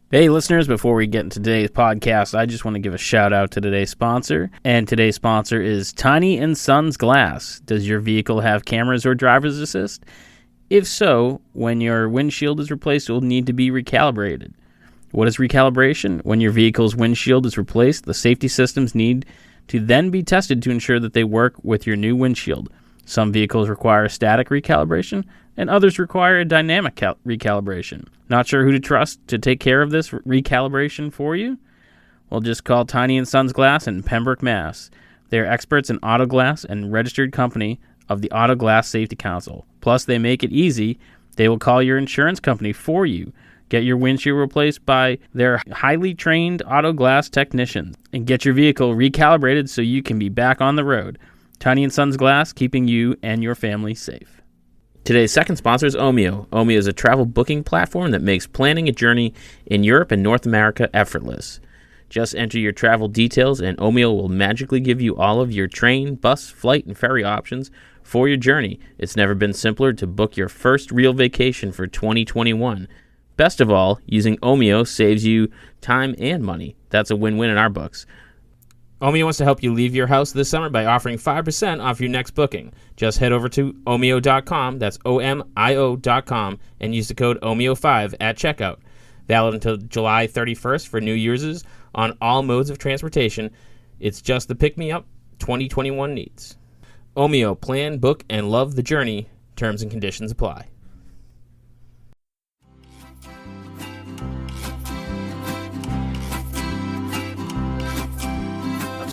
Hey listeners, before we get into today's podcast, I just want to give a shout out to today's sponsor. And today's sponsor is Tiny & Sons Glass. Does your vehicle have cameras or driver's assist? If so, when your windshield is replaced, it will need to be recalibrated. What is recalibration? When your vehicle's windshield is replaced, the safety systems need to then be tested to ensure that they work with your new windshield. Some vehicles require static recalibration, and others require a dynamic recalibration. Not sure who to trust to take care of this recalibration for you? Well, just call Tiny & Sons Glass in Pembroke, Mass. They are experts in auto glass and registered company of the Auto Glass Safety Council. Plus, they make it easy. They will call your insurance company for you. Get your windshield replaced by their highly trained auto glass technicians. And get your vehicle recalibrated so you can be back on the road. Tiny & Sons Glass, keeping you and your family safe. Today's second sponsor is Omio. Omio is a travel booking platform that makes planning a journey in Europe and North America effortless. Just enter your travel details and Omio will magically give you all of your train, bus, flight, and ferry options for your journey. It's never been simpler to book your first real vacation for 2021. Best of all, using Omio saves you time and money. That's a win-win in our books. Omio wants to help you leave your house this summer by offering 5% off your next booking. Just head over to omio.com, that's omio.com, and use the code OMIO5 at checkout. Valid until July 31st for New Year's on all modes of transportation. It's just the pick-me-up 2021 needs. Omio, plan, book, and love the journey. Terms and conditions apply.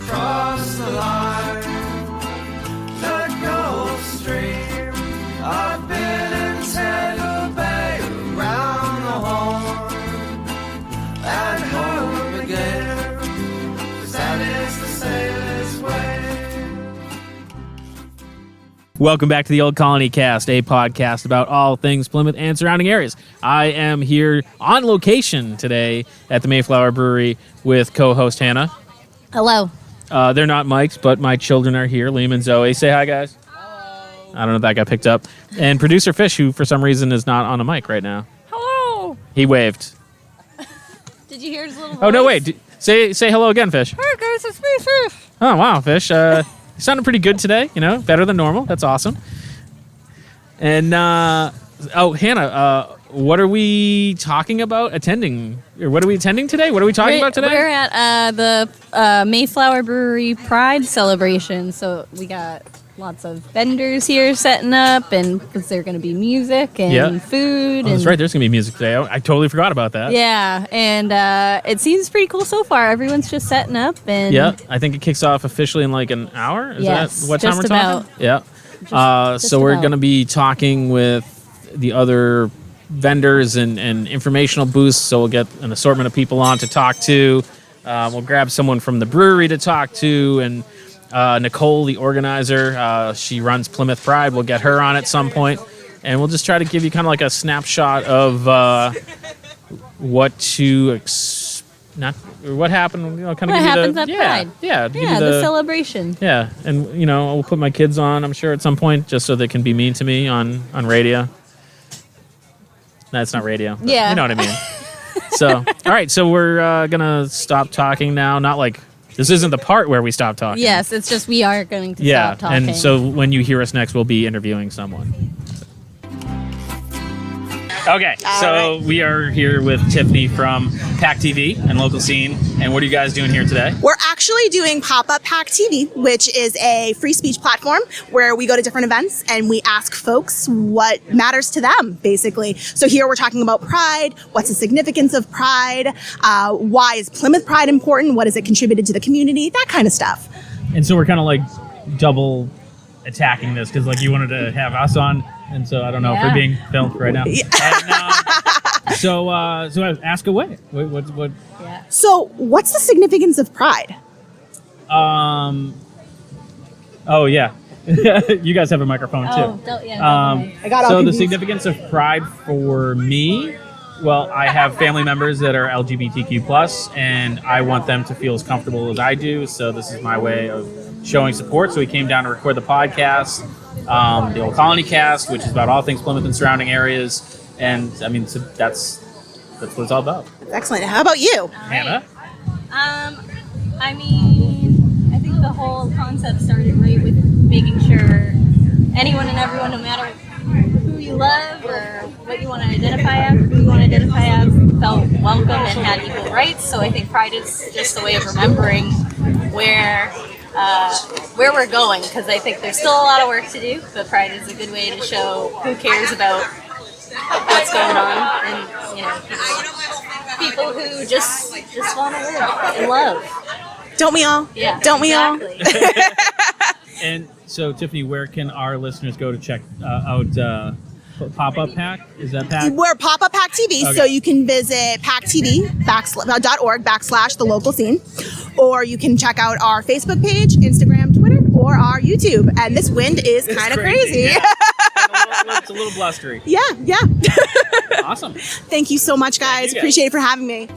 Cross the line, the Gulf Stream. I've been in Tampa Bay, around the Horn, and home again, 'cause that is the sailor's way. Welcome back to the Old Colony Cast, a podcast about all things Plymouth and surrounding areas. I am here on location today at the Mayflower Brewery with co-host Hanna. Hello. They're not mics, but my children are here, Liam and Zoe. Say hi, guys. Hello. I don't know if that got picked up. And producer Fish, who for some reason is not on a mic right now. Hello. He waved. Did you hear his little voice? Oh, no, wait. Say hello again, Fish. Hey, guys, it's me, Fish. Oh, wow, Fish. You sounded pretty good today, better than normal. That's awesome. And, Hanna, what are we talking about attending? Or what are we attending today? What are we talking about today? We're at the Mayflower Brewery Pride celebration. So we got lots of vendors here setting up, and because there's going to be music and food. Oh, that's right. There's going to be music today. I totally forgot about that. Yeah, and it seems pretty cool so far. Everyone's just setting up. And yeah, I think it kicks off officially in like an hour. Is that what time we're talking? Yeah. So we're going to be talking with the other vendors and informational booths, so we'll get an assortment of people on to talk to. We'll grab someone from the brewery to talk to, and Nicole, the organizer, she runs Plymouth Pride. We'll get her on at some point, and we'll just try to give you kind of like a snapshot of what happened. Kind of what happens at Pride? Yeah, the celebration. Yeah, and we'll put my kids on, I'm sure, at some point, just so they can be mean to me on radio. That's not radio. Yeah. You know what I mean. So, all right. So we're going to stop talking now. Not like this isn't the part where we stop talking. Yes, it's just we are going to stop talking. And so when you hear us next, we'll be interviewing someone. Okay, so we are here with Tiffany from Pack TV and Local Scene. And what are you guys doing here today? We're actually doing Pop-Up Pack TV, which is a free speech platform where we go to different events and we ask folks what matters to them, basically. So here we're talking about Pride. What's the significance of Pride? Why is Plymouth Pride important? What has it contributed to the community? That kind of stuff. And so we're kind of like double attacking this because like you wanted to have us on. And so I don't know if we're being filmed right now. Yeah. And, so ask away. What? Yeah. So what's the significance of Pride? Oh yeah. You guys have a microphone too. I got all so confused. The significance of Pride for me, well, I have family members that are LGBTQ+, and I want them to feel as comfortable as I do. So this is my way of showing support. So we came down to record the podcast. The Old Colony Cast, which is about all things Plymouth and surrounding areas, and I mean so that's That's what it's all about. Excellent. How about you? Hannah? I mean, I think the whole concept started right with making sure anyone and everyone, no matter who you love or what you want to identify as, who you want to identify as, felt welcome and had equal rights. So I think Pride is just a way of remembering where we're going, because I think there's still a lot of work to do, but Pride is a good way to show who cares about what's going on, and people who just want to live and love. Don't we all? Yeah. Don't we all? And so, Tiffany, where can our listeners go to check out Pop-Up Pack? Is that Pack? We're Pop-Up Pack TV, Okay. so you can visit packtv.org/the local scene, or you can check out our Facebook page, Instagram, Twitter, or our YouTube. And this wind is kind of crazy. Yeah. It's a little blustery. Yeah. Awesome. Thank you so much, guys. you, guys. Appreciate it for having me.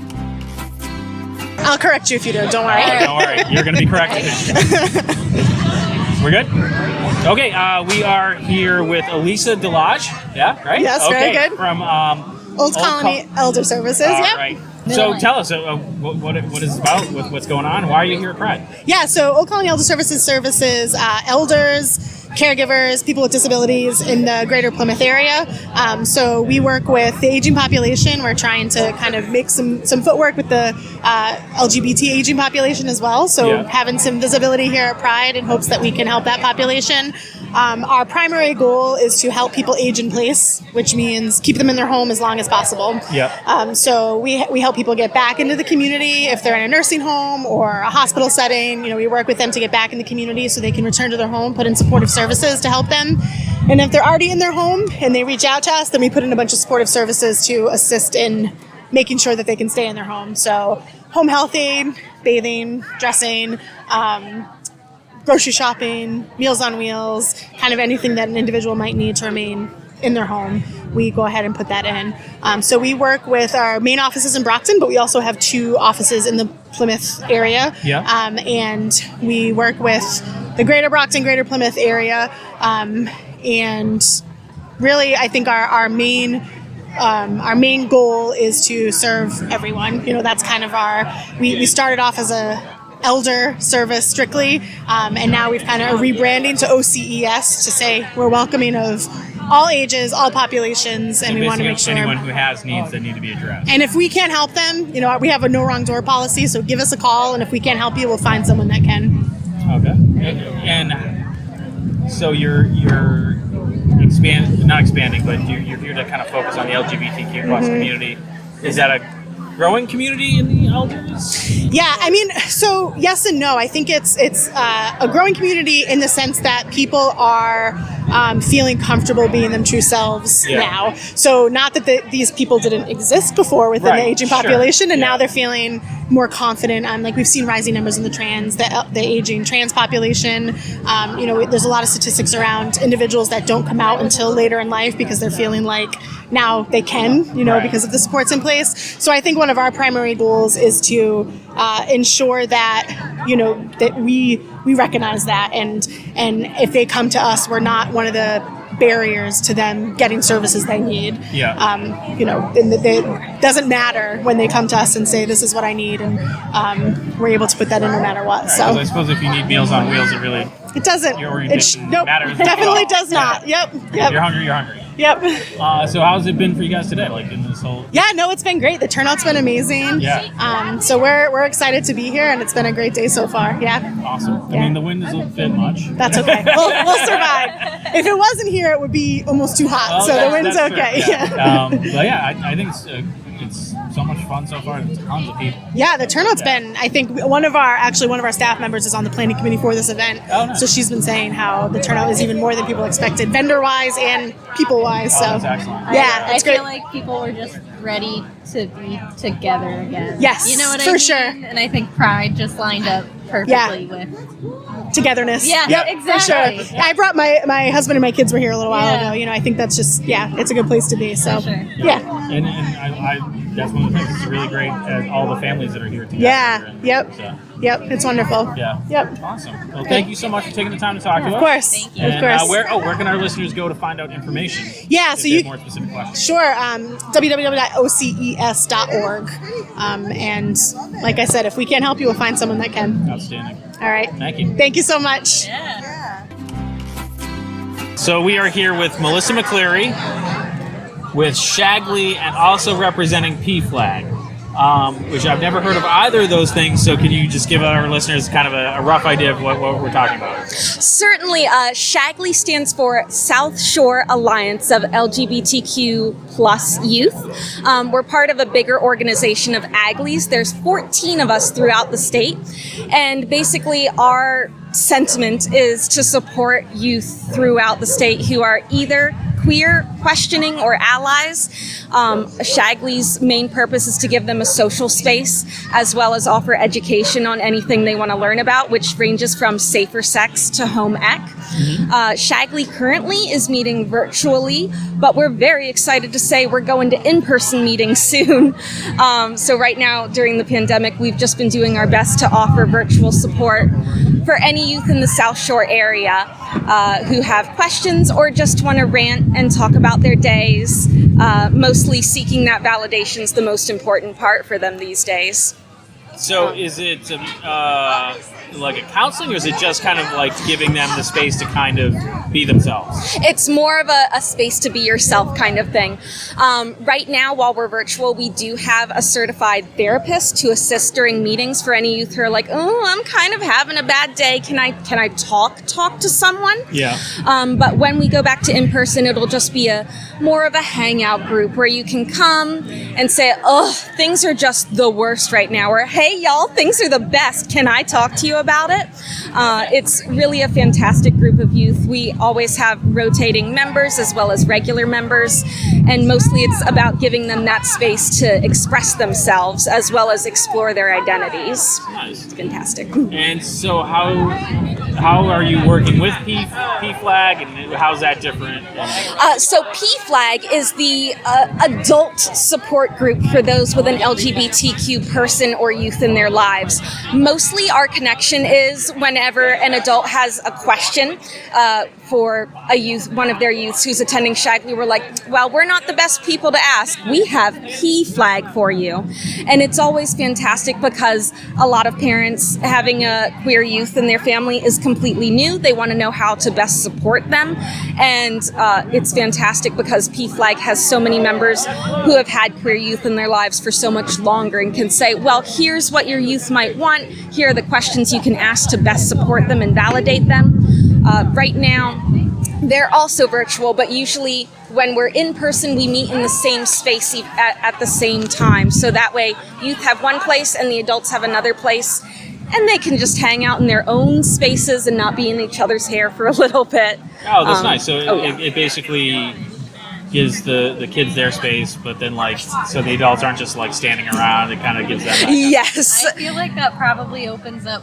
I'll correct you if you do. Don't worry. Don't worry. You're going to be corrected. We're good? Okay, we are here with Elisa Delage. Yeah, right? Yes, okay. very good. From Old Colony Elder Services. Yep. Right. So tell us, what is this about? What's going on? Why are you here at Pride? Yeah, so Old Colony Elder Services services elders, caregivers, people with disabilities in the greater Plymouth area. So we work with the aging population. We're trying to kind of make some footwork with the LGBT aging population as well. So having some visibility here at Pride in hopes that we can help that population. Our primary goal is to help people age in place, which means keep them in their home as long as possible. So we help people get back into the community if they're in a nursing home or a hospital setting. We work with them to get back in the community so they can return to their home, put in supportive services to help them. And if they're already in their home and they reach out to us, then we put in a bunch of supportive services to assist in making sure that they can stay in their home. So home health aid, bathing, dressing, grocery shopping, Meals on Wheels, kind of anything that an individual might need to remain in their home, we go ahead and put that in. So we work with our main offices in Brockton, but we also have 2 offices in the Plymouth area. And we work with the greater Brockton, greater Plymouth area. And really, I think our main goal is to serve everyone. That's kind of we started off as a elder service strictly, and now we've kind of rebranding to OCES to say we're welcoming of all ages, all populations, and we want to make sure anyone who has needs that need to be addressed. And if we can't help them, we have a no wrong door policy, so give us a call, and if we can't help you, we'll find someone that can. Okay. And so you're not expanding, but you're here to kind of focus on the LGBTQ plus community. Is that a growing community in the elders? Yeah, I mean, so yes and no. I think it's a growing community in the sense that people are feeling comfortable being them true selves now. So not that these people didn't exist before within the aging population, and now they're feeling more confident. Like we've seen rising numbers in the aging trans population. There's a lot of statistics around individuals that don't come out until later in life because they're feeling like now they can, because of the supports in place. So I think one of our primary goals is to ensure that, that we recognize that, and if they come to us, we're not one of the barriers to them getting services they need. It doesn't matter when they come to us and say, this is what I need, and we're able to put that in no matter what. So I suppose if you need Meals on Wheels, it doesn't. Your orientation matters. Definitely does not. Yep. You're hungry. Yep. So how's it been for you guys today? Like in this whole? Yeah, no, it's been great. The turnout's been amazing. So we're excited to be here, and it's been a great day so far. Yeah. Awesome. I mean, the wind is a bit much. That's okay. We'll survive. If it wasn't here, it would be almost too hot. So the wind's okay. But yeah, I think it's so much fun so far. Tons of people. Yeah, the turnout's been. I think one of our staff members is on the planning committee for this event. Oh, nice. So she's been saying how the turnout is even more than people expected, vendor wise and people wise. So that's excellent. Yeah, I it's great. feel like people were just ready to be together again. Yes, you know what I for mean? sure. And I think Pride just lined up perfectly with togetherness. Yeah, exactly. For sure. I brought my husband and my kids were here a little while Yeah. ago. I think that's just it's a good place to be. So For sure. yeah. And I that's one of the things that's really great. All the families that are here together. Yeah. Yep. So, Yep, it's wonderful. Yeah. Yep. Awesome. Well, thank you so much for taking the time to talk to us. Of course. Thank you. And, Of course. where can our listeners go to find out information? Yeah, if so they you have more specific questions. Sure, www.oces.org. And like I said, if we can't help you, we'll find someone that can. Outstanding. All right. Thank you. Thank you so much. So we are here with Melissa McCleary, with Shagley, and also representing PFLAG, which I've never heard of either of those things. So can you just give our listeners kind of a rough idea of what we're talking about? Certainly. Shagley stands for South Shore Alliance of LGBTQ plus youth. We're part of a bigger organization of AGLEs. There's 14 of us throughout the state. And basically our sentiment is to support youth throughout the state who are either queer, questioning, or allies. Shagley's main purpose is to give them a social space as well as offer education on anything they want to learn about, which ranges from safer sex to home ec. Shagley currently is meeting virtually, but we're very excited to say we're going to in-person meetings soon. So right now, during the pandemic, we've just been doing our best to offer virtual support for any youth in the South Shore area who have questions or just want to rant and talk about their days. Mostly seeking that validation is the most important part for them these days. So is it like a counseling, or is it just kind of like giving them the space to kind of be themselves? It's more of a space to be yourself kind of thing. Right now, while we're virtual, we do have a certified therapist to assist during meetings for any youth who are like, oh, I'm kind of having a bad day. Can I talk to someone? Yeah. But when we go back to in-person, it'll just be more of a hangout group where you can come and say, oh, things are just the worst right now, or hey, y'all, things are the best. Can I talk to you about it? It's really a fantastic group of youth. We always have rotating members as well as regular members, and mostly it's about giving them that space to express themselves as well as explore their identities. Nice. It's fantastic. And so how are you working with PFLAG, and how's that different? So PFLAG is the adult support group for those with an LGBTQ person or youth in their lives. Mostly our connection is whenever an adult has a question for a youth, one of their youths who's attending Shagley, we're like, well, we're not the best people to ask. We have PFLAG for you. And it's always fantastic because a lot of parents having a queer youth in their family is completely new. They want to know how to best support them. And it's fantastic because PFLAG has so many members who have had queer youth in their lives for so much longer and can say, well, here's what your youth might want. Here are the questions you can ask to best support them and validate them. Right now, they're also virtual, but usually when we're in person, we meet in the same space at the same time. So that way, youth have one place and the adults have another place, and they can just hang out in their own spaces and not be in each other's hair for a little bit. Oh, that's nice. So yeah. it basically gives the kids their space, but then so the adults aren't just standing around. It kind of gives them Yes. I feel like that probably opens up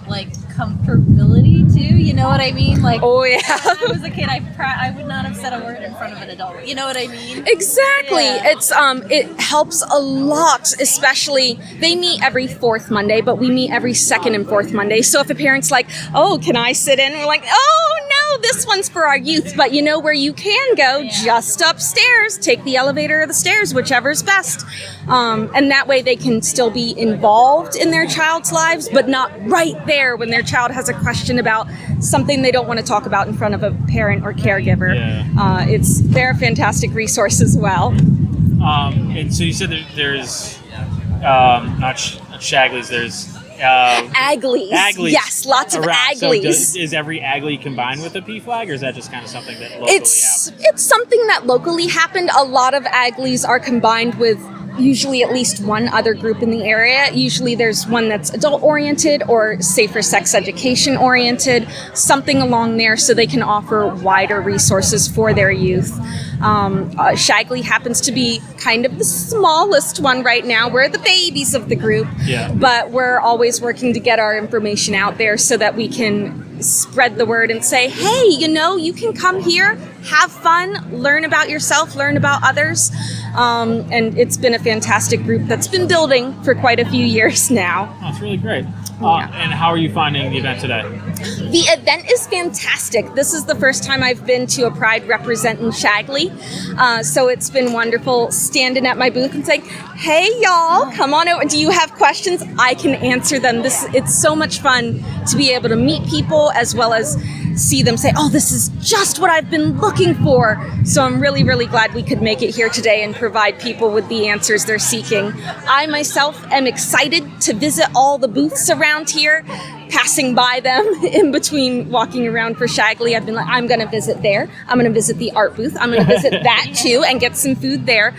comfortability too. You know what I mean? Oh yeah. When I was a kid, I would not have said a word in front of an adult. You know what I mean? Exactly. Yeah. It's it helps a lot, especially they meet every fourth Monday, but we meet every second and fourth Monday. So if a parent's like, oh, can I sit in? We're like, oh no, this one's for our youth, but you know where you can go? Yeah. Just upstairs. Take the elevator or the stairs, whichever's best. And that way they can still be involved in their child's lives, but not right there when their child has a question about something they don't want to talk about in front of a parent or caregiver. Yeah. They're a fantastic resource as well. And so you said there's not Shagley's, there's Agleys. Agleys. Yes, lots of around. Agleys. So is every Agley combined with a PFLAG, or is that just kind of something that locally happens? It's something that locally happened. A lot of Agleys are combined with usually at least one other group in the area. Usually there's one that's adult-oriented or safer sex education-oriented, something along there so they can offer wider resources for their youth. Shagley happens to be kind of the smallest one right now. We're the babies of the group, but we're always working to get our information out there so that we can spread the word and say, hey, you can come here, have fun, learn about yourself, learn about others. And it's been a fantastic group that's been building for quite a few years now. Oh, it's really great. And how are you finding the event today? The event is fantastic. This is the first time I've been to a Pride representing Shagley. So it's been wonderful standing at my booth and saying, hey, y'all, come on over. Do you have questions? I can answer them. It's so much fun to be able to meet people as well as see them say, oh, this is just what I've been looking for. So I'm really, really glad we could make it here today and provide people with the answers they're seeking. I myself am excited to visit all the booths around here, passing by them in between walking around for Shagley. I've been like, I'm going to visit there. I'm going to visit the art booth. I'm going to visit that too and get some food there.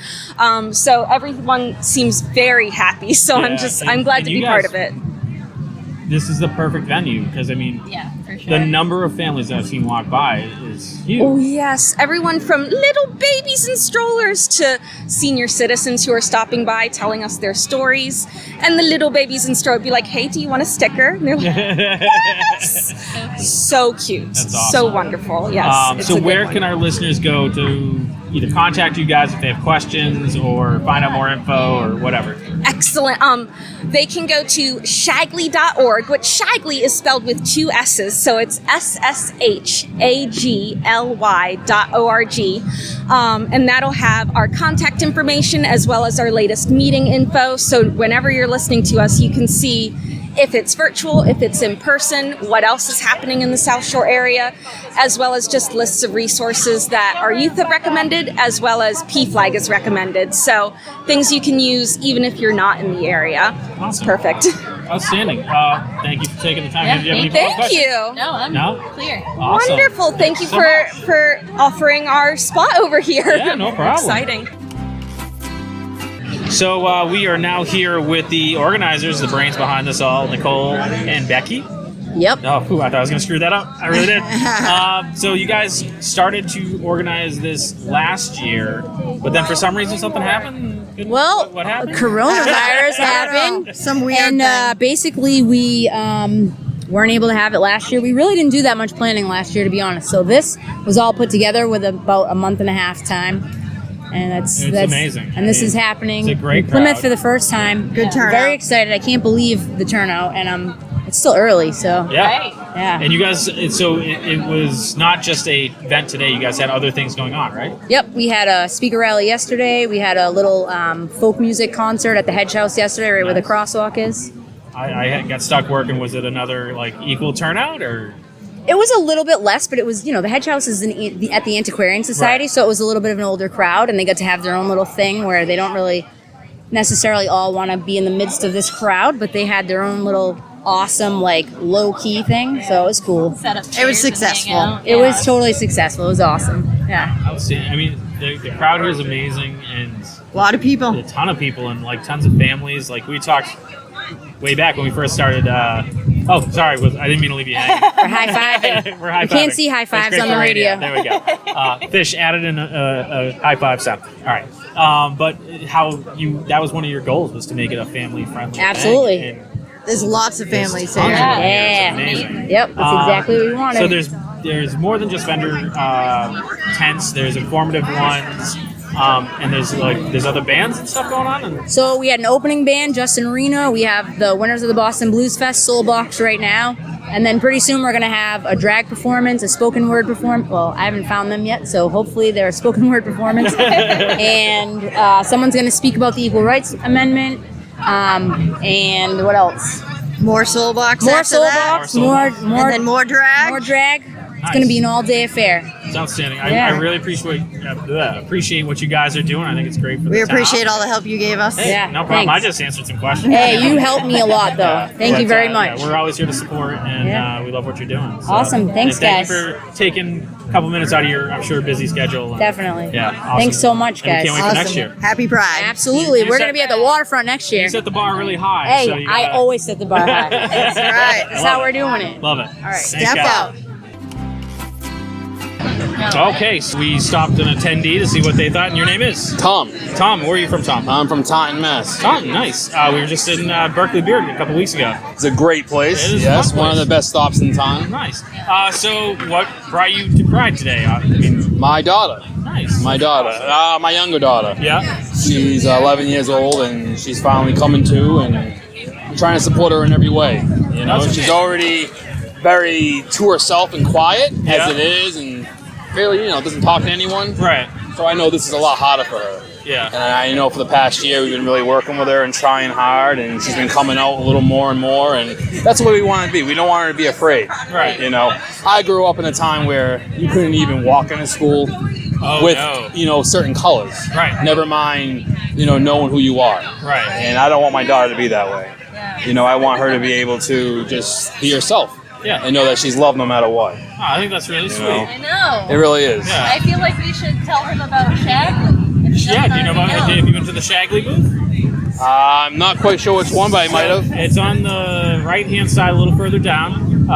So everyone seems very happy. So I'm glad to be part of it. This is the perfect venue because, I mean, Yeah, for sure. the number of families that I've seen walk by is huge. Oh, yes. Everyone from little babies and strollers to senior citizens who are stopping by telling us their stories. And the little babies and strollers be like, hey, do you want a sticker? And they're like, yes. So cute. That's awesome. So wonderful. Yes. It's So a good where one. can our listeners go to either contact you guys if they have questions or find out more info or whatever? Excellent. They can go to shagley.org, which Shagley is spelled with 2 S's, so it's SSHAGLY.org. And that'll have our contact information as well as our latest meeting info. So whenever you're listening to us, you can see if it's virtual, if it's in person, what else is happening in the South Shore area, as well as just lists of resources that our youth have recommended, as well as PFLAG has recommended. So things you can use even if you're not in the area. It's Awesome. perfect. Outstanding. Thank you for taking the time. Yeah, Do you have any Thank questions? you. No, I'm No? clear. Awesome. Wonderful. Thank you so much. for offering our spot over here. Yeah, no problem. Exciting. So we are now here with the organizers, the brains behind this all, Nicole and Becky. Yep. Oh, I thought I was going to screw that up. I really did. So you guys started to organize this last year, but then for some reason something happened? Well, What happened? coronavirus happened. Some weird And thing. basically, we weren't able to have it last year. We really didn't do that much planning last year, to be honest. So this was all put together with about a month and a half time. And that's amazing. And this I mean, is happening it's a great in Plymouth crowd. for the first time. Good turnout. Very excited. I can't believe the turnout, and it's still early, so Yeah. Right. yeah. And you guys, it was not just a event today. You guys had other things going on, right? Yep, we had a speaker rally yesterday. We had a little folk music concert at the Hedge House yesterday, right where the crosswalk is. I got stuck working. Was it another equal turnout or? It was a little bit less, but it was, the Hedge House is at the Antiquarian Society, Right. so it was a little bit of an older crowd, and they got to have their own little thing where they don't really necessarily all want to be in the midst of this crowd, but they had their own little awesome, low-key thing, so it was cool. Set up It was chairs and successful. hang out. It was totally successful. It was awesome. Yeah. Outstanding. I mean, the crowd here is amazing, and A lot of people. a ton of people and tons of families. We talked way back when we first started. I didn't mean to leave you hanging. We're high-fiving. We're high-fiving. You can't see high That's fives great on for the radio. There we go. Fish added in a high five sound. All right. But that was one of your goals, was to make it a family-friendly event, Informative. and There's lots of families tons of here. people here. Yeah. It's amazing. Yep, that's exactly what we wanted. So there's more than just vendor tents. There's informative ones, and there's other bands and stuff going on. And So we had an opening band, Justin Reno. We have the winners of the Boston Blues Fest, Soul Box, right now. And then pretty soon we're going to have a drag performance, a spoken word performance. Well, I haven't found them yet, so hopefully they're a spoken word performance. And someone's going to speak about the Equal Rights Amendment. And what else? More soul box. More after Soul that. Box, More more, Soul more, And then more drag. more drag. It's going to be an all-day affair. it's outstanding. Yeah. I really appreciate what you guys are doing. I think it's great for the We town. appreciate all the help you gave us. Hey, Yeah, no problem. thanks. I just answered some questions. Hey, you helped me a lot, though. Yeah, Thank you but, very yeah, much. we're always here to support, and Yeah. we love what you're doing. So, Awesome. Thanks, and thank guys. you for taking a couple minutes out of your, I'm sure, busy schedule. And- Definitely. Yeah. Awesome. Thanks so much, And we guys. can't wait for next year. Happy Pride. Absolutely. You We're set- going to be at the waterfront next year. You set the bar really high. Hey, so you I gotta- always set the bar high. That's right. That's how we're doing it. Love it. All right. Thanks, Step guys. out. Okay, so we stopped an attendee to see what they thought, and your name is? Tom. Tom, where are you from, Tom? I'm from Taunton, Mass. Tom, nice. We were just in Berkeley Beard a couple weeks ago. It's a great place. It is a Yes, fun one of place. the best stops in town. Nice. So what brought you to Pride today? I mean, My daughter. nice. My daughter. My younger daughter. Yeah. She's 11 years old, and she's finally coming to, and I'm trying to support her in every way. You know, she's already very to herself and quiet Yeah. as it is, and really, doesn't talk to anyone. Right. So I know this is a lot harder for her. Yeah. And I know for the past year we've been really working with her and trying hard, and she's been coming out a little more and more, and that's what we want to be. We don't want her to be afraid. Right. I grew up in a time where you couldn't even walk into school with certain colors. Right. Never mind, knowing who you are. Right. And I don't want my daughter to be that way. I want her to be able to just be herself. Yeah. And know that she's loved no matter what. Oh, I think that's really sweet. I know. It really is. Yeah. I feel like we should tell him about Shagley. Yeah, do you know about it? Have you been to the Shagley booth? I'm not quite sure which one, but I might have. It's on the right-hand side, a little further down.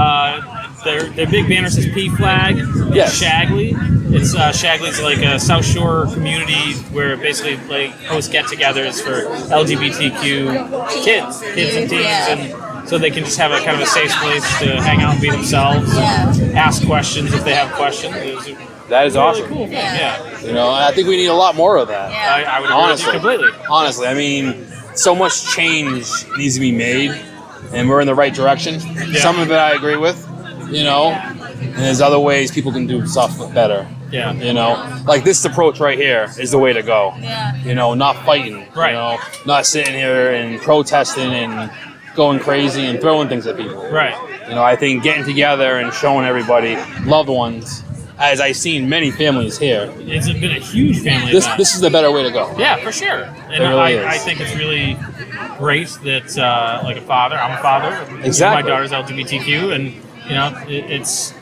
Their big banner says P-Flag. Yes. Shagley. It's Shagley's like a South Shore community where basically like hosts get-togethers for LGBTQ kids and teens, and so they can just have a kind of a safe place to hang out and be themselves, and ask questions if they have questions. That is awesome. Really cool. Yeah. And I think we need a lot more of that. I would agree with you completely. Honestly, I mean, so much change needs to be made, and we're in the right direction. Yeah. Some of it I agree with, and there's other ways people can do stuff better. Yeah. Like this approach right here is the way to go. Yeah. Not fighting. Right. Not sitting here and protesting and going crazy and throwing things at people. Right. I think getting together and showing everybody loved ones, as I've seen many families here. It's been a huge family This event. this is the better way to go. Yeah, for sure. And It really I is. think it's really great that, like a father, I'm a father. Exactly. My daughter's LGBTQ, and it's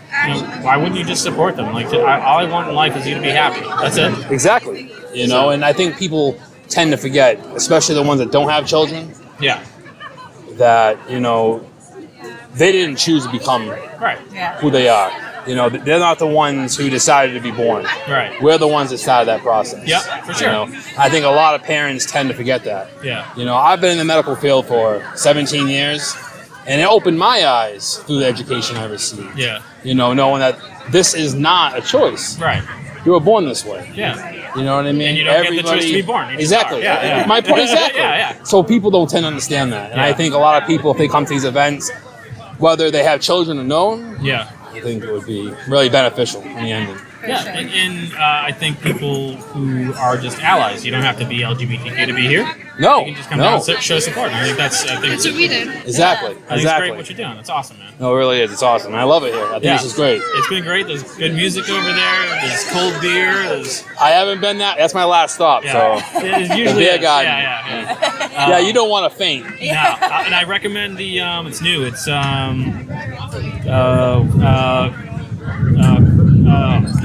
why wouldn't you just support them? Like, all I want in life is you to be happy. That's it. Exactly. And I think people tend to forget, especially the ones that don't have children, Yeah. that they didn't choose to become Right. who they are. They're not the ones who decided to be born. Right. We're the ones that started that process. Yep, for sure. I think a lot of parents tend to forget that. Yeah. I've been in the medical field for 17 years, and it opened my eyes through the education I received. Yeah. Knowing that this is not a choice. Right. You were born this way. Yeah. You know what I mean? And you don't get the choice to be born. You just Exactly. are. Yeah, yeah. My point exactly. Yeah. So people don't tend to understand that. And I Yeah. think a lot of people, if they come to these events, whether they have children or no, Yeah. I think it would be really beneficial in the ending. Yeah, and I think people who are just allies, you don't have to be LGBTQ to be here. No, You can just come down and show support. I think that's what we did. Exactly. I think it's Exactly. great what you're doing. It's awesome, man. No, it really is. It's awesome. I love it here. I think this is great. It's been great. There's good music over there. There's cold beer. There's I haven't been that. That's my last stop. So It usually beer is. garden. Yeah. Yeah, you don't want to faint. No, and I recommend the. It's new. It's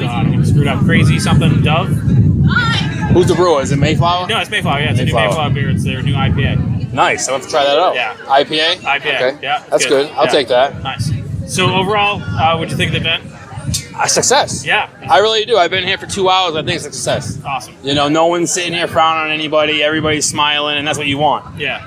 God, I'm gonna screw it up. Crazy something Dove. Who's the brewer? Is it Mayflower? No, it's Mayflower. Yeah, it's a new Mayflower. Mayflower beer. It's their new IPA. Nice. I'll have to try that out. Yeah. IPA? IPA. Okay. Yeah, That's good. I'll Yeah. take that. Nice. So overall, what'd you think of the event? A success. Yeah. I really do. I've been here for 2 hours. I think it's a success. Awesome. No one's sitting here frowning on anybody. Everybody's smiling, and that's what you want. Yeah.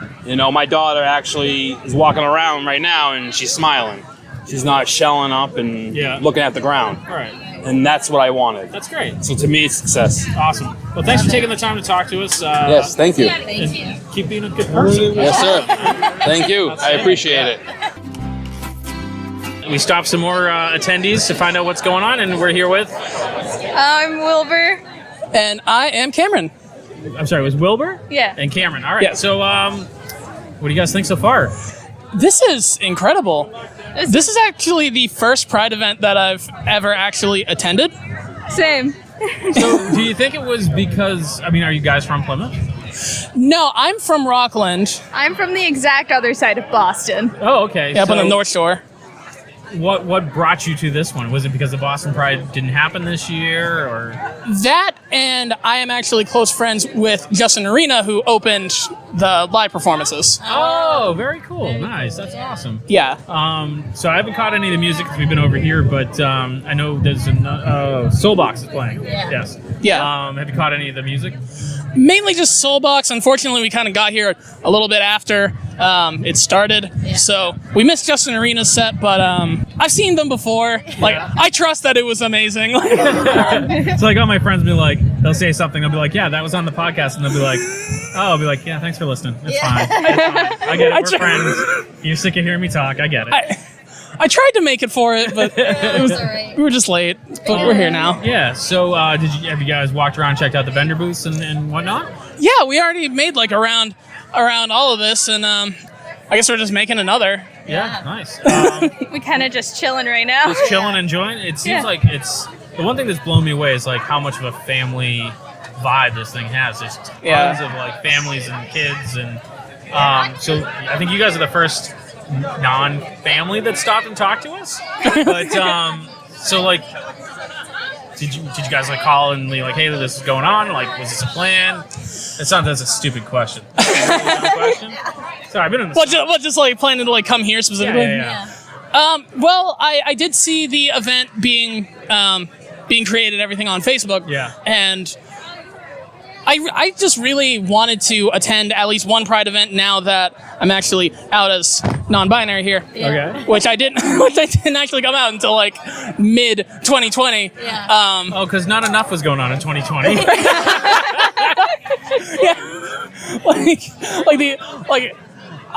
My daughter actually is walking around right now, and she's smiling. She's not shelling up and looking at the ground. All right. And that's what I wanted. That's great. So to me, it's success. Awesome. Well, thanks for taking the time to talk to us. Yes, thank you. And keep being a good person. Yes, sir. Thank you. I appreciate it. We stopped some more attendees to find out what's going on, and we're here with. I'm Wilbur. And I am Cameron. I'm sorry, it was Wilbur? Yeah. And Cameron. All right. Yeah. So, what do you guys think so far? This is incredible. This is actually the first Pride event that I've ever actually attended. Same. So, do you think it was because, are you guys from Plymouth? No, I'm from Rockland. I'm from the exact other side of Boston. Oh, okay. Yeah, up on the North Shore. What brought you to this one? Was it because the Boston Pride didn't happen this year, or? That, and I am actually close friends with Justin Arena, who opened the live performances. Oh, very cool. Nice. That's awesome. Yeah. So I haven't caught any of the music because we've been over here, but I know there's Soulbox is playing. Yes. Yeah. Have you caught any of the music? Mainly just Soulbox. Unfortunately, we kind of got here a little bit after it started, so we missed Justin Arena's set, but I've seen them before. I trust that it was amazing. So all my friends be like, they'll say something, I'll be like, yeah, that was on the podcast, and they'll be like, I'll be like, yeah, thanks for listening. It's fine. It's fine. I get it. We're friends. You're sick of hearing me talk. I get it. I tried to make it for it, but we were just late. But we're here now. Yeah. So, have you guys walked around, checked out the vendor booths and whatnot? Yeah, we already made like around all of this, and I guess we're just making another. Yeah, nice. We kind of just chilling right now. Just chilling, enjoying. It seems like it's the one thing that's blown me away is like how much of a family vibe this thing has. There's tons of like families and kids, and so I think you guys are the first non-family that stopped and talked to us. But so like, did you guys like call and be like, hey, this is going on? Like, was this a plan? It's not. That's a stupid question. Sorry, I've been in the just like planning to like come here specifically. Yeah. Well, I did see the event being created, everything on Facebook. Yeah. And I just really wanted to attend at least one Pride event now that I'm actually out as non-binary here. Yeah. Okay. Which I didn't actually come out until like mid 2020. Yeah. Because not enough was going on in 2020.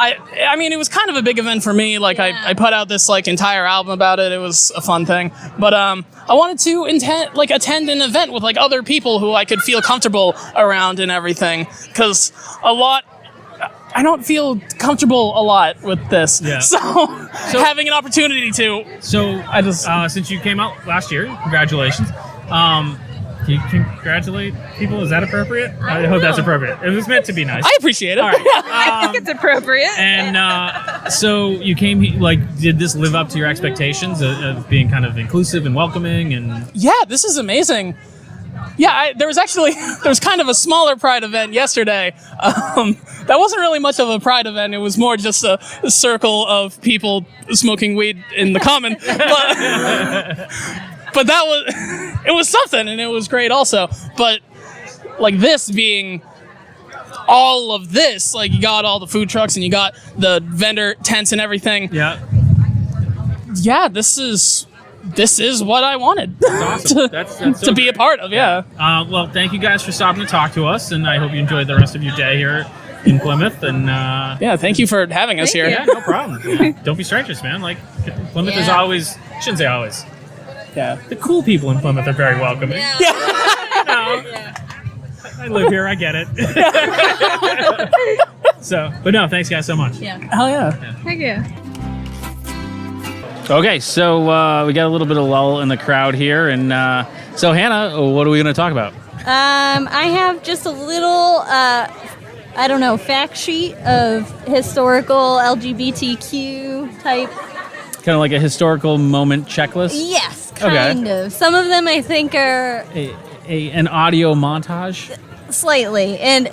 I mean, it was kind of a big event for me. Like, I put out this like entire album about it. It was a fun thing. But I wanted to attend an event with like other people who I could feel comfortable around and everything. Because I don't feel comfortable a lot with this. Yeah. So having an opportunity to. So I just since you came out last year, congratulations. Can you congratulate people? Is that appropriate? I hope that's appropriate. It was meant to be nice. I appreciate it. All right. I think it's appropriate. And so you came, did this live up to your expectations of being kind of inclusive and welcoming? And yeah, this is amazing. Yeah, there was kind of a smaller Pride event yesterday. That wasn't really much of a Pride event. It was more just a circle of people smoking weed in the common. But it was something, and it was great also. But like this being all of this, like you got all the food trucks and you got the vendor tents and everything. Yeah. Yeah, this is what I wanted. That's awesome. That's so to be a part of. Yeah. Well, thank you guys for stopping to talk to us, and I hope you enjoyed the rest of your day here in Plymouth. And yeah, thank you for having us here. Yeah, no problem. Yeah. Don't be strangers, man. Like Plymouth is always. Shouldn't say always. Yeah. The cool people in Plymouth are very welcoming. Yeah. I live here. I get it. But no, thanks guys so much. Yeah. Hell yeah. Heck yeah. Okay, so we got a little bit of lull in the crowd here, and so Hannah, what are we going to talk about? I have just a little, fact sheet of historical LGBTQ type. Kind of like a historical moment checklist? Yes, kind of. Some of them I think are an audio montage? Slightly. And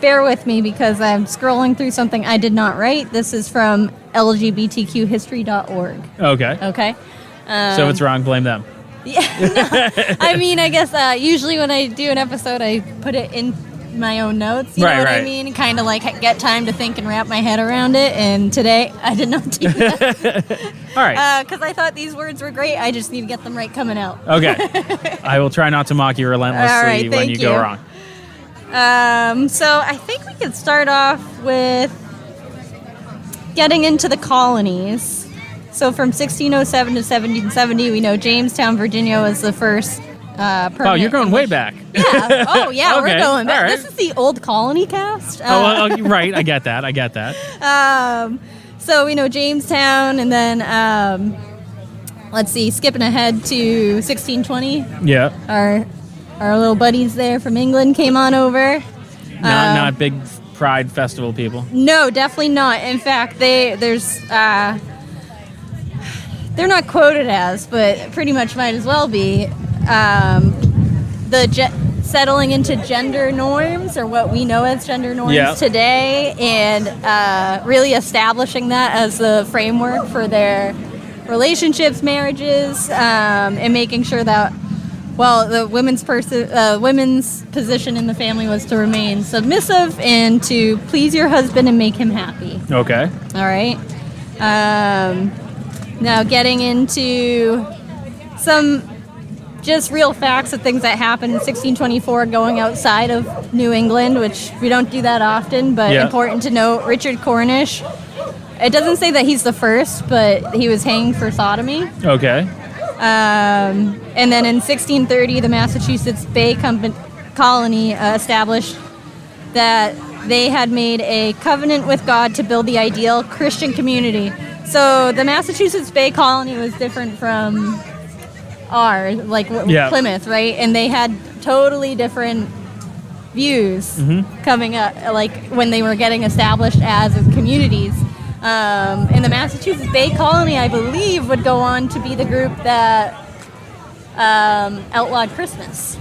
bear with me because I'm scrolling through something I did not write. This is from LGBTQhistory.org. Okay. So if it's wrong, blame them. Yeah. No, I mean, I guess usually when I do an episode, I put it in my own notes. You know what I mean? Kind of like get time to think and wrap my head around it. And today, I did not do that. All right. Because I thought these words were great. I just need to get them right coming out. Okay. I will try not to mock you relentlessly when you go wrong. So I think we could start off with getting into the colonies. So from 1607 to 1770, we know Jamestown, Virginia was the first permanent. Oh, you're going way back. Yeah. Oh, yeah, Okay. we're going back. All right. This is the old colony cast. Right. I get that. So we know Jamestown, and then let's see, skipping ahead to 1620. Yeah. Our little buddies there from England came on over. Not big Pride Festival people. No, definitely not. In fact, they're not quoted as, but pretty much might as well be, settling into gender norms, or what we know as gender norms today, and really establishing that as the framework for their relationships, marriages, and making sure that, well, the women's position in the family was to remain submissive and to please your husband and make him happy. Okay. All right. Now getting into some just real facts of things that happened in 1624 going outside of New England, which we don't do that often, but important to note. Richard Cornish. It doesn't say that he's the first, but he was hanged for sodomy. Okay. And then in 1630, the Massachusetts Bay Colony established that they had made a covenant with God to build the ideal Christian community. So the Massachusetts Bay Colony was different from ours, like Plymouth, right? And they had totally different views coming up, like when they were getting established as communities. And the Massachusetts Bay Colony, I believe, would go on to be the group that outlawed Christmas.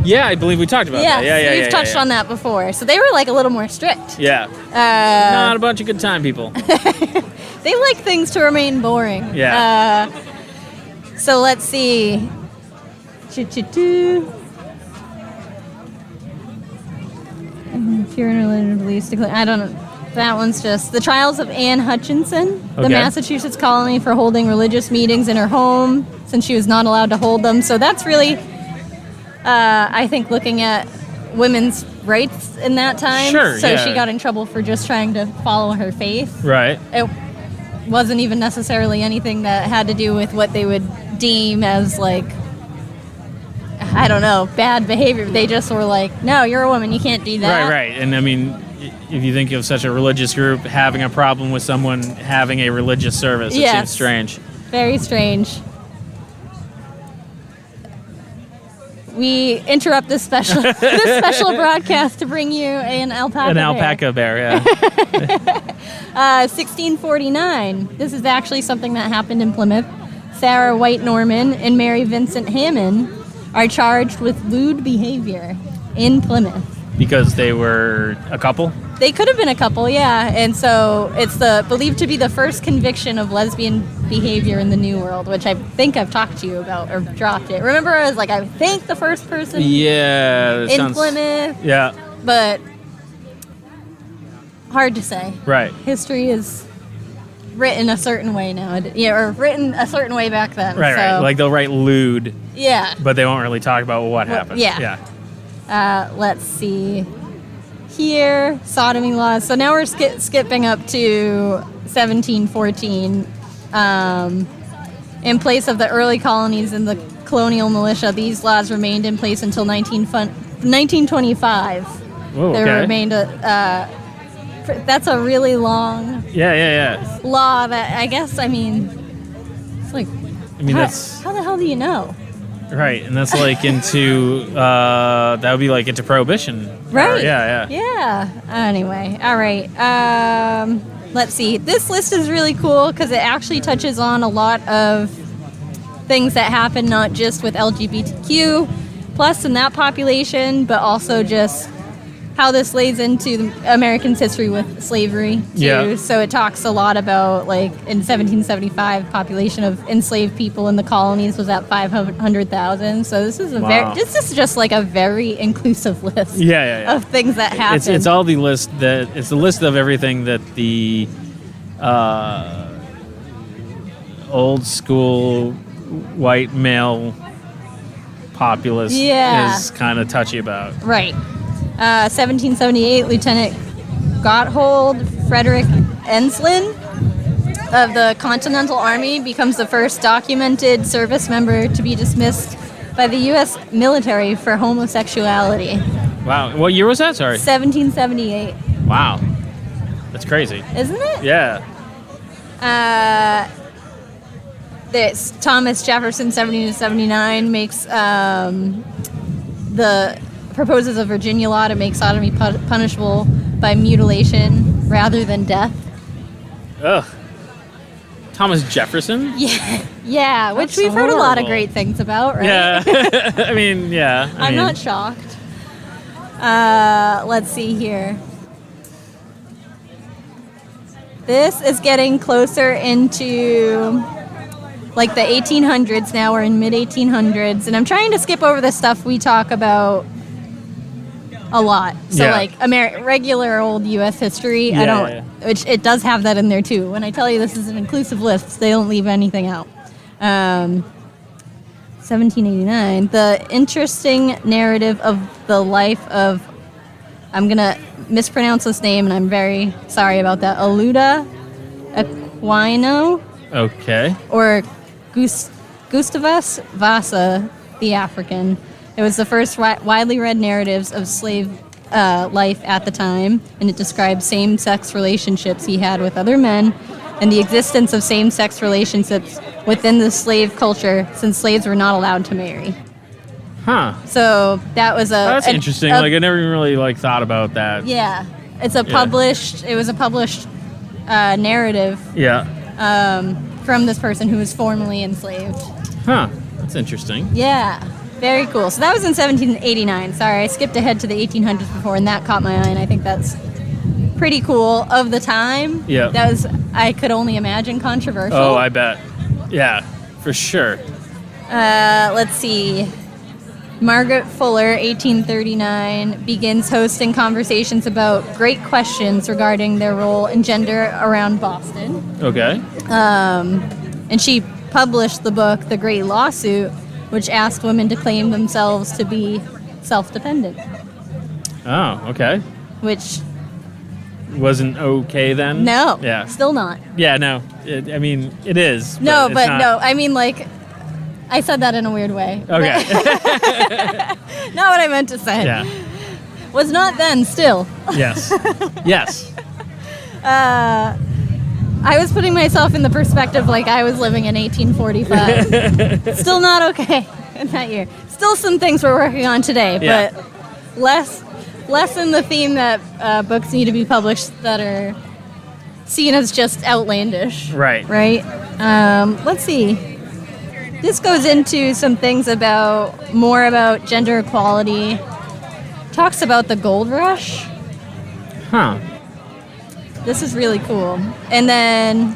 Yeah, I believe we talked about that. Yeah, we've touched on that before. So they were like a little more strict. Yeah. Not a bunch of good time people. They like things to remain boring. Yeah. So let's see. Pure and religion beliefs declare. I don't know. That one's just the trials of Anne Hutchinson, the Massachusetts colony for holding religious meetings in her home since she was not allowed to hold them. So that's really, I think, looking at women's rights in that time. Sure. So she got in trouble for just trying to follow her faith. Right. It wasn't even necessarily anything that had to do with what they would deem as, like, I don't know, bad behavior. They just were like, no, you're a woman, you can't do that. Right. And I mean, if you think of such a religious group having a problem with someone having a religious service, it seems strange. Very strange. We interrupt this special broadcast to bring you an alpaca bear. Alpaca bear, yeah. 1649. This is actually something that happened in Plymouth. Sarah White Norman and Mary Vincent Hammond are charged with lewd behavior in Plymouth. Because they were a couple? They could have been a couple, yeah. And so it's believed to be the first conviction of lesbian behavior in the New World, which I think I've talked to you about or dropped it. Remember, I was like, I think the first person in Plymouth. Yeah. But hard to say. Right. History is written a certain way now. Or written a certain way back then. Right. Like they'll write lewd. Yeah. But they won't really talk about what happened. Yeah. Let's see. Here, sodomy laws. So now we're skipping up to 1714. In place of the early colonies and the colonial militia, these laws remained in place until 1925. Whoa, They remained that's a really long law that I guess, I mean, it's like, how the hell do you know? Right, and that's like into, that would be like into prohibition. Right. Yeah. Anyway, all right. Let's see. This list is really cool because it actually touches on a lot of things that happen not just with LGBTQ plus in that population, but also just how this lays into Americans' history with slavery, too. Yeah. So it talks a lot about, like, in 1775, population of enslaved people in the colonies was at 500,000. So this is this is just like a very inclusive list of things that happen. It's all the list it's the list of everything that the old school white male populace is kind of touchy about. Right. 1778, Lieutenant Gotthold Frederick Enslin of the Continental Army becomes the first documented service member to be dismissed by the U.S. military for homosexuality. Wow. What year was that? Sorry. 1778. Wow. That's crazy. Isn't it? Yeah. This Thomas Jefferson, 17 to 79, makes proposes a Virginia law to make sodomy punishable by mutilation rather than death. Ugh. Thomas Jefferson? Yeah, which we've heard a lot of great things about, right? Yeah. I mean, yeah. I'm not shocked. Let's see here. This is getting closer into like the 1800s now. We're in mid-1800s, and I'm trying to skip over the stuff we talk about a lot. So like regular old U.S. history, which it does have that in there too. When I tell you this is an inclusive list, they don't leave anything out. 1789. The interesting narrative of the life of, I'm going to mispronounce this name, and I'm very sorry about that, Aluda Aquino, Okay. or Gustavus Vasa the African. It was the first widely read narratives of slave life at the time, and it describes same-sex relationships he had with other men and the existence of same-sex relationships within the slave culture, since slaves were not allowed to marry. Huh. So that was That's interesting. Like I never even really thought about that. Yeah, it's a published. It was a published narrative. Yeah. From this person who was formerly enslaved. Huh. That's interesting. Yeah, very cool. So that was in 1789. Sorry, I skipped ahead to the 1800s before, and that caught my eye, and I think that's pretty cool of the time. Yeah. That was, I could only imagine, controversial. Oh, I bet. Yeah, for sure. Let's see. Margaret Fuller, 1839, begins hosting conversations about great questions regarding their role and gender around Boston. Okay. And she published the book, The Great Lawsuit, which asked women to claim themselves to be self-dependent. Oh, okay. Which... wasn't okay then? No. Yeah. Still not. Yeah, no. I mean, it is. No, but not... no. I mean, like, I said that in a weird way. Okay. Not what I meant to say. Yeah. Was not then, still. Yes. Yes. I was putting myself in the perspective like I was living in 1845. Still not okay in that year. Still some things we're working on today, Yeah. but less in the theme that books need to be published that are seen as just outlandish. Right. Right? Let's see. This goes into some things more about gender equality. Talks about the gold rush. Huh. This is really cool. And then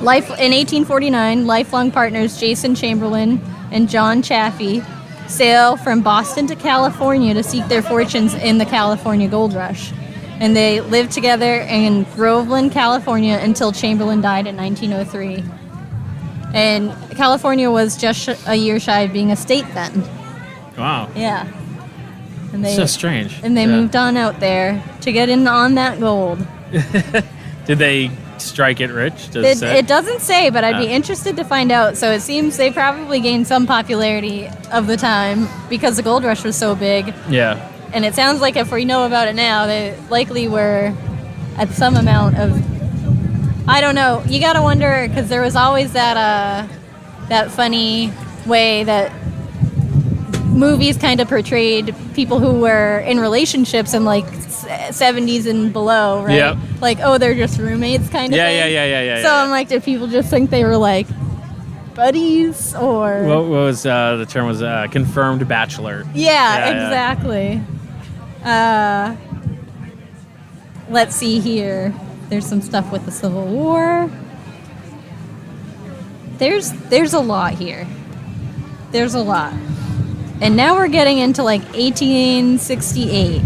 in 1849, lifelong partners Jason Chamberlain and John Chaffee sail from Boston to California to seek their fortunes in the California gold rush. And they lived together in Groveland, California until Chamberlain died in 1903. And California was just a year shy of being a state then. Wow. Yeah. And So strange. And they Yeah. moved on out there to get in on that gold. Did they strike it rich? Does it say? It doesn't say, but I'd be Oh. interested to find out. So it seems they probably gained some popularity of the time because the gold rush was so big. Yeah. And it sounds like if we know about it now, they likely were at some amount of, I don't know. You gotta wonder, because there was always that funny way that movies kind of portrayed people who were in relationships in like 70s and below, right? Yep. Like, oh, they're just roommates kind of thing. Yeah. So I'm like, did people just think they were like buddies or? What was the term? Was confirmed bachelor? Yeah, exactly. Let's see here. There's some stuff with the Civil War. There's a lot here. There's a lot. And now we're getting into like 1868.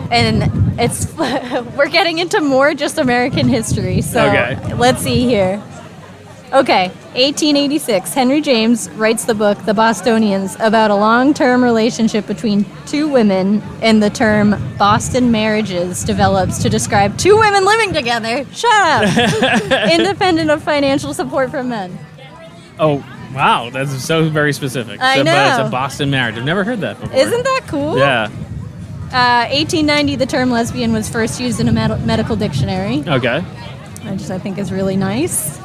And it's we're getting into more just American history. So let's see here. Okay, 1886, Henry James writes the book The Bostonians about a long-term relationship between two women, and the term Boston marriages develops to describe two women living together. Shut up! Independent of financial support from men. Oh, wow. That's so very specific. I know. But it's a Boston marriage. I've never heard that before. Isn't that cool? Yeah. 1890, the term lesbian was first used in a medical dictionary. Okay. Which I think is really nice.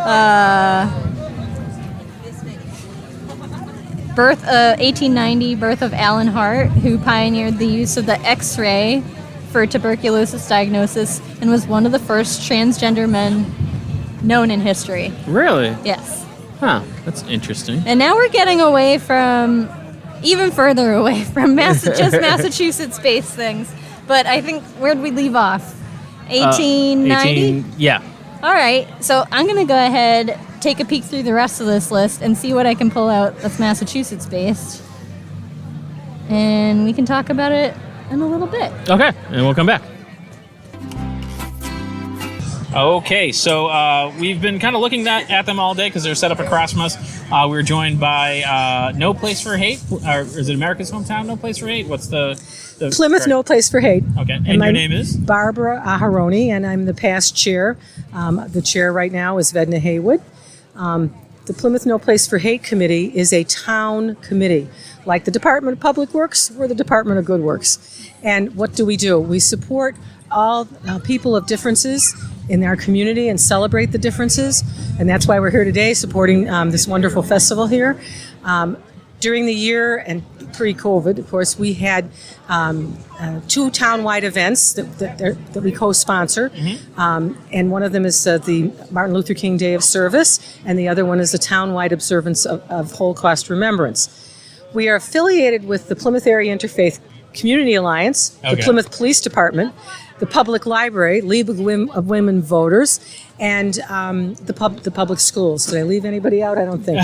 1890, birth of Alan Hart, who pioneered the use of the X-ray for tuberculosis diagnosis and was one of the first transgender men known in history. Really? Yes. Huh. That's interesting. And now we're getting away from, even further away from just Massachusetts-based things. But I think, where'd we leave off? 1890? Yeah. All right, so I'm going to go ahead, take a peek through the rest of this list and see what I can pull out that's Massachusetts-based. And we can talk about it in a little bit. Okay, and we'll come back. Okay, so we've been kind of looking at them all day because they're set up across from us. We were joined by No Place for Hate, or is it America's Hometown No Place for Hate? What's the Plymouth No Place for Hate. Okay, and your name is? Barbara Aharoni, and I'm the past chair. The chair right now is Vedna Haywood. The Plymouth No Place for Hate Committee is a town committee. Like the Department of Public Works, we're the Department of Good Works. And what do? We support all people of differences in our community and celebrate the differences. And that's why we're here today supporting this wonderful festival here. During the year and pre-COVID, of course, we had 2 town-wide events that we co-sponsor. And one of them is the Martin Luther King Day of Service, and the other one is the town-wide observance of Holocaust Remembrance. We are affiliated with the Plymouth Area Interfaith Community Alliance, the Plymouth Police Department, the Public Library, League of Women Voters, and the public schools. Did I leave anybody out? I don't think.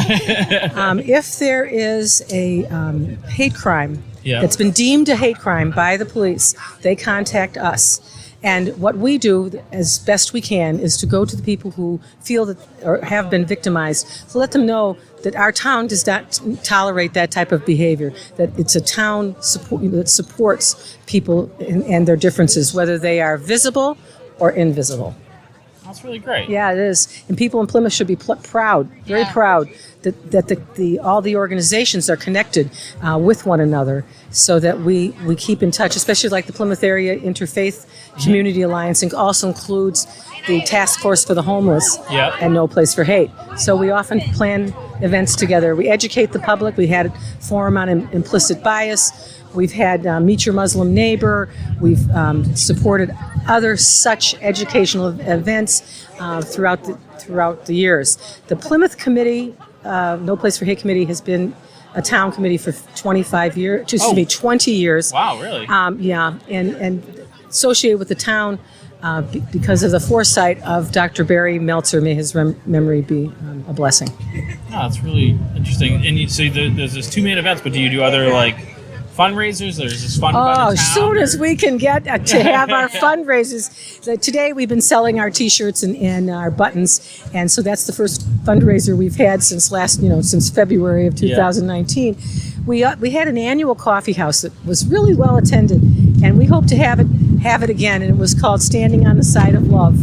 If there is a hate crime that's been deemed a hate crime by the police, they contact us. And what we do as best we can is to go to the people who feel that or have been victimized to let them know that our town does not tolerate that type of behavior, that it's a town that supports people and their differences, whether they are visible or invisible. That's really great. Yeah, it is. And people in Plymouth should be proud, very proud, that all the organizations are connected with one another so that we keep in touch, especially like the Plymouth Area Interfaith Community Alliance, and also includes the Task Force for the Homeless and No Place for Hate. So we often plan events together. We educate the public. We had a forum on implicit bias. We've had Meet Your Muslim Neighbor. We've supported other such educational events throughout the years. The Plymouth Committee, No Place for Hate Committee, has been a town committee for 20 years. Wow, really? Yeah, and associated with the town because of the foresight of Dr. Barry Meltzer. May his memory be a blessing. Oh, that's really interesting. And so there's this 2 main events, but do you do other fundraisers? There's this fund by the town? As soon as we can get to have our fundraisers. Today we've been selling our T-shirts and our buttons, and so that's the first fundraiser we've had since since February of 2019. We had an annual coffee house that was really well attended, and we hope to have it again. And it was called Standing on the Side of Love,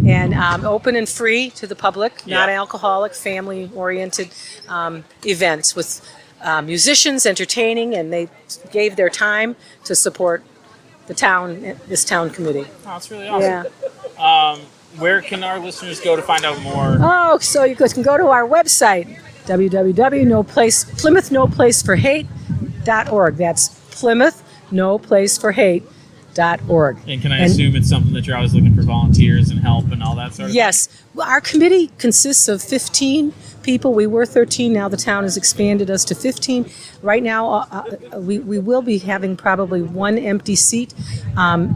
and open and free to the public, non-alcoholic, family-oriented events with musicians entertaining, and they gave their time to support this town committee. Oh, that's really awesome. Yeah. Where can our listeners go to find out more? Oh, so you can go to our website, PlymouthNoPlaceForHate.org. That's PlymouthNoPlaceForHate.org. And can I assume it's something that you're always looking for volunteers and help and all that sort of Yes. Well, our committee consists of 15 people. We were 13. Now the town has expanded us to 15. Right now, we will be having probably 1 empty seat.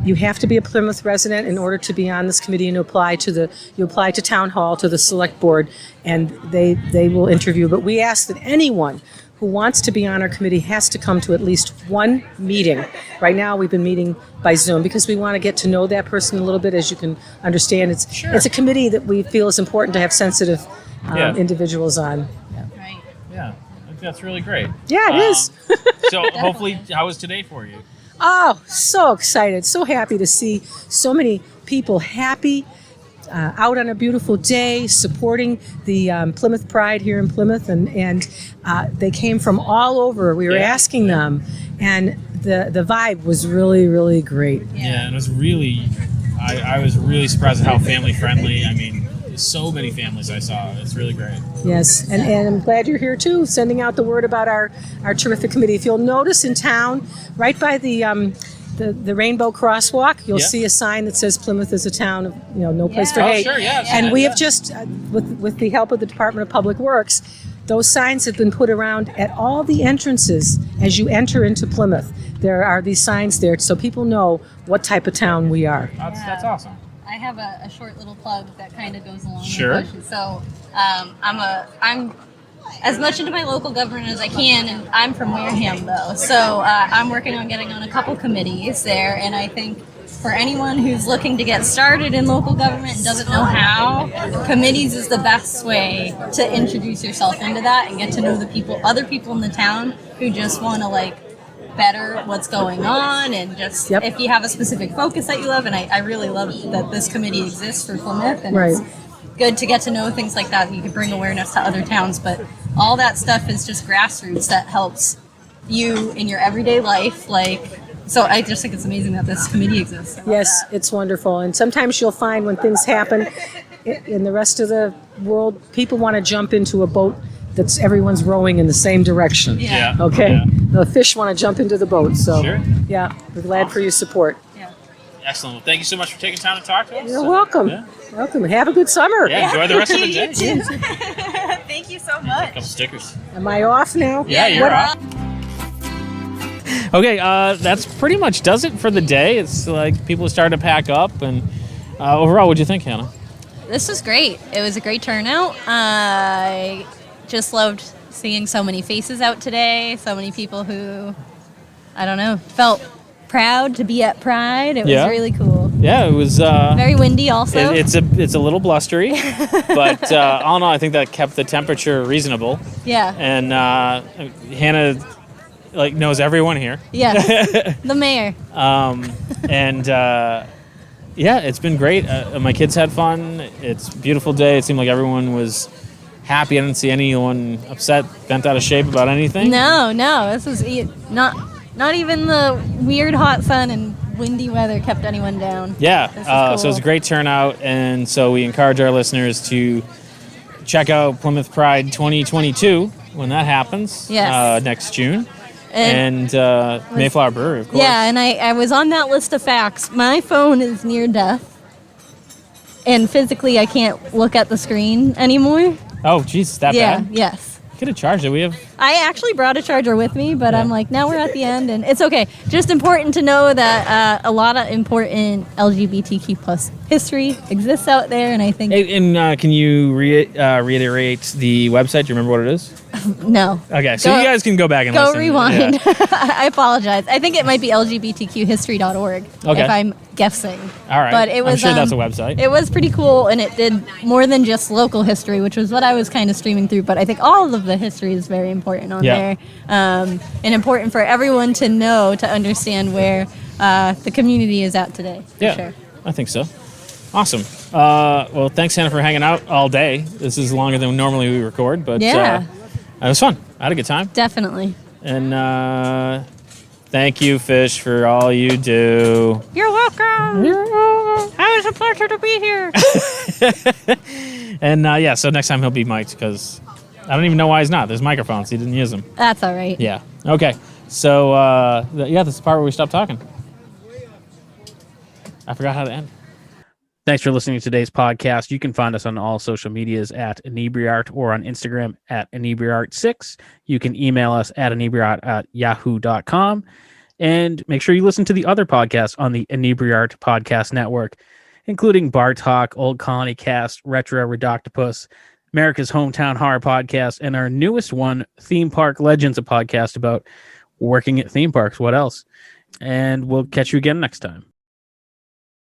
You have to be a Plymouth resident in order to be on this committee, and you apply to Town Hall, to the Select Board, and they will interview. But we ask that anyone who wants to be on our committee has to come to at least 1 meeting. Right now, we've been meeting by Zoom because we want to get to know that person a little bit. As you can understand, it's a committee that we feel is important to have sensitive individuals on. Yeah, I think that's really great. Yeah, it is. So hopefully, how was today for you? Oh, so excited, so happy to see so many people happy, out on a beautiful day, supporting the Plymouth Pride here in Plymouth, and they came from all over. We were asking them, and the vibe was really, really great. Yeah, and it was really, I was really surprised at how family friendly. I mean, so many families I saw. It's really great. Yes, and I'm glad you're here too, sending out the word about our terrific committee. If you'll notice in town, right by the Rainbow Crosswalk, you'll see a sign that says Plymouth is a town of no place for hate. Sure, yes. And we have just, with the help of the Department of Public Works, those signs have been put around at all the entrances as you enter into Plymouth. There are these signs there so people know what type of town we are. That's awesome. I have a short little plug that kind of goes along Sure. with Bush. So I'm as much into my local government as I can, and I'm from Wareham though. So I'm working on getting on a couple committees there, and I think for anyone who's looking to get started in local government and doesn't know how, committees is the best way to introduce yourself into that and get to know the other people in the town who just want to like better what's going on, and just if you have a specific focus that you love. And I really love that this committee exists for Plymouth, and it's good to get to know things like that. You can bring awareness to other towns, but all that stuff is just grassroots that helps you in your everyday life. So I just think it's amazing that this committee exists. Yes, it's wonderful. And sometimes you'll find when things happen in the rest of the world, people want to jump into a boat that's everyone's rowing in the same direction. Yeah. Okay? Yeah. The fish want to jump into the boat. So, Sure. yeah, we're glad for your support. Excellent. Well, thank you so much for taking time to talk to us. You're welcome. Yeah. Welcome. Have a good summer. Yeah, enjoy the rest of the day. You too. Thank you so A much. couple stickers. Am I off now? Yeah, you're off. Okay, that's pretty much does it for the day. It's like people are starting to pack up, and overall, what'd you think, Hannah? This was great. It was a great turnout. I just loved seeing so many faces out today, so many people who, I don't know, felt proud to be at Pride. It was really cool. Yeah, it was Very windy also. It's a little blustery, but all in all, I think that kept the temperature reasonable. Yeah. And Hannah knows everyone here. Yes. The mayor. And yeah, it's been great. My kids had fun. It's a beautiful day. It seemed like everyone was happy. I didn't see anyone upset, bent out of shape about anything. No. This was not even the weird hot sun and windy weather kept anyone down. Yeah, This is cool. so it was a great turnout, and so we encourage our listeners to check out Plymouth Pride 2022 when that happens next June. And Mayflower Brewery, of course. Yeah, and I was on that list of facts. My phone is near death, and physically I can't look at the screen anymore. Oh, jeez, that bad? Yes. Could have charged it. We have. I actually brought a charger with me, but I'm like, now we're at the end, and it's okay. Just important to know that a lot of important LGBTQ plus history exists out there, and I think. Hey, and can you reiterate the website? Do you remember what it is? No. Okay, so you guys can go back and listen. Go rewind. Yeah. I apologize. I think it might be LGBTQhistory.org, if I'm guessing. All right. But it was, I'm sure that's a website. It was pretty cool, and it did more than just local history, which was what I was kind of streaming through. But I think all of the history is very important on there, and important for everyone to know, to understand where the community is at today. For sure. I think so. Awesome. Well, thanks, Hannah, for hanging out all day. This is longer than normally we record, but it was fun. I had a good time. Definitely. And thank you, Fish, for all you do. You're welcome. It was a pleasure to be here. And so next time he'll be mic'd, because I don't even know why he's not. There's microphones. He didn't use them. That's all right. Yeah. Okay. So, this is the part where we stop talking. I forgot how to end. Thanks for listening to today's podcast. You can find us on all social medias at Inebri-art or on Instagram at Inebri-art6. You can email us at Inebri-art@yahoo.com. And make sure you listen to the other podcasts on the Inebri-art Podcast Network, including Bar Talk, Old Colony Cast, Retro Redoctopus, America's Hometown Horror Podcast, and our newest one, Theme Park Legends, a podcast about working at theme parks. What else? And we'll catch you again next time.